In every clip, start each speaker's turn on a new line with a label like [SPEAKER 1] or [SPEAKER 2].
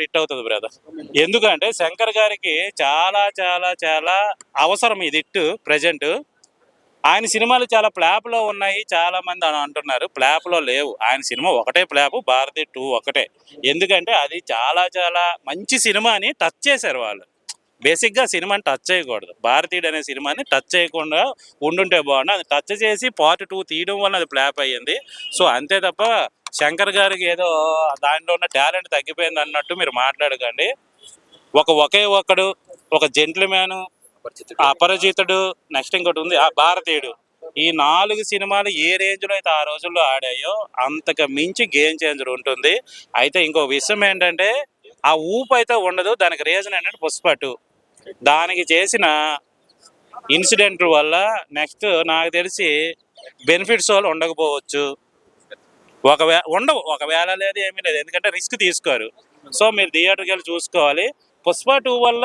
[SPEAKER 1] Hit అవుతుంది brother. ఎందుకంటే శంకర్ గారికి చాలా చాలా చాలా అవసరం ఇది హిట్ ప్రజెంట్. ఆయన సినిమాలు చాలా ఫ్లాప్లో ఉన్నాయి, చాలా మంది అని అంటున్నారు. ఫ్లాప్లో లేవు, ఆయన సినిమా ఒకటే ఫ్లాప్, భారతి 2 ఒకటే. ఎందుకంటే అది చాలా చాలా మంచి సినిమా అని టచ్ చేశారు వాళ్ళు. బేసిక్గా సినిమాని టచ్ చేయకూడదు, భారతీయుడు అనే సినిమాని టచ్ చేయకుండా ఉండుంటే బాగుండు. అది టచ్ చేసి పార్ట్ 2 తీయడం వల్ల అది ఫ్లాప్ అయ్యింది. సో అంతే తప్ప శంకర్ గారికి ఏదో దాంట్లో ఉన్న టాలెంట్ తగ్గిపోయింది అన్నట్టు మీరు మాట్లాడకండి. ఒకే ఒక్కడు, ఒక జెంట్ల్మ్యాన్, అపరిచితుడు, నెక్స్ట్ ఇంకోటి ఉంది భారతీయుడు. ఈ 4 సినిమాలు ఏ రేంజ్లో అయితే ఆ రోజుల్లో ఆడాయో అంతకు మించి గేమ్ చేంజర్ ఉంటుంది. అయితే ఇంకో విషయం ఏంటంటే ఆ ఊపు అయితే ఉండదు. దానికి రీజన్ ఏంటంటే పుష్ప 2 దానికి చేసిన ఇన్సిడెంట్ వల్ల నెక్స్ట్ నాకు తెలిసి బెనిఫిట్స్ వాళ్ళు ఉండకపోవచ్చు. ఉండవు, ఒకవేళ లేదు ఏమీ లేదు, ఎందుకంటే రిస్క్ తీసుకోరు. సో మీరు థియేటర్కి వెళ్ళి చూసుకోవాలి. పుష్ప 2 వల్ల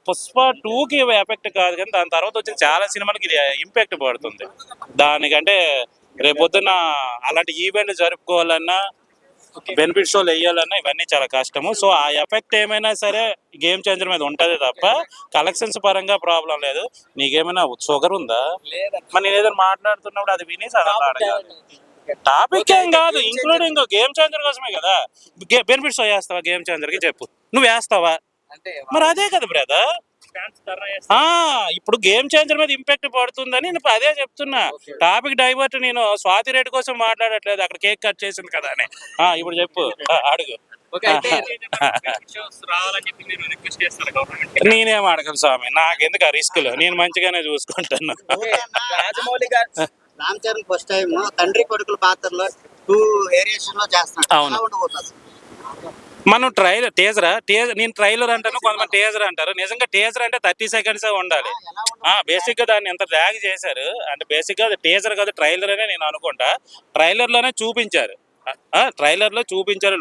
[SPEAKER 1] పుష్ప 2కి ఎఫెక్ట్ కాదు, కానీ దాని తర్వాత వచ్చిన చాలా సినిమాలకి ఇది ఇంపాక్ట్ పడుతుంది. దానికంటే రేపొద్దున అలాంటి ఈవెంట్లు జరుపుకోవాలన్నా, బెనిఫిట్ షోలు వేయాలన్నా ఇవన్నీ చాలా కష్టము. సో ఆ ఎఫెక్ట్ ఏమైనా సరే గేమ్ చేంజర్ మీద ఉంటుంది తప్ప కలెక్షన్స్ పరంగా ప్రాబ్లం లేదు. నీకేమైనా షుగర్ ఉందా? మరి నేను ఏదైనా మాట్లాడుతున్నప్పుడు అది వినేసి టాపిక్ ఏం కాదు, ఇంక్లూడింగ్ గేమ్ చేంజర్ కోసమే కదా. బెనిఫిట్స్ వేస్తావా గేమ్ చేంజర్ కి? చెప్పు, నువ్వు వేస్తావా? మరి అదే కదా బ్రదర్. ఇప్పుడు గేమ్ చేంజర్ మీద ఇంపాక్ట్ పడుతుందని నేను అదే చెప్తున్నా. టాపిక్ డైవర్ట్, నేను స్వాతి రెడ్డి కోసం మాట్లాడట్లేదు, అక్కడ కేక్ కట్ చేసింది కదా అని. ఇప్పుడు చెప్పు, అడుగు. నేనేం అడగను స్వామి, నాకెందుకు ఆ రిస్క్లు, నేను మంచిగానే చూసుకుంటాను.
[SPEAKER 2] రామ్ చరణ్ ఫస్ట్ టైం తండ్రి కొడుకుల పాత్రలో 2 వేరియేషన్ లో చేస్తున్నాడు.
[SPEAKER 1] అవును, మనం నేను ట్రైలర్ అంటాను, కొంతమంది టేజర్ అంటారు. నిజంగా టేజర్ అంటే 30 సెకండ్స్ ఉండాలి. బేసిక్ గా దాన్ని ఎంత ల్యాగ్ చేశారు అంటే బేసిక్ గా టేజర్ కాదు, ట్రైలర్ అనే నేను అనుకుంటా. ట్రైలర్ లోనే చూపించారు,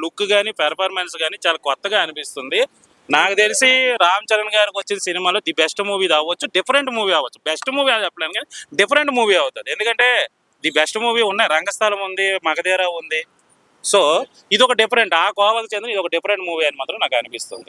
[SPEAKER 1] లుక్ కానీ పెర్ఫార్మెన్స్ కానీ చాలా కొత్తగా అనిపిస్తుంది. నాకు తెలిసి రామ్ చరణ్ గారికి వచ్చిన సినిమాలో ది బెస్ట్ మూవీ అవ్వచ్చు, డిఫరెంట్ మూవీ అవ్వచ్చు. బెస్ట్ మూవీ అని చెప్పలేను కానీ డిఫరెంట్ మూవీ అవుతుంది. ఎందుకంటే ది బెస్ట్ మూవీ ఉన్నాయి, రంగస్థలం ఉంది, మగధీర ఉంది. సో ఇది ఒక డిఫరెంట్, ఆ కోవకు చెందిన ఇది ఒక డిఫరెంట్ మూవీ అని మాత్రం నాకు అనిపిస్తుంది.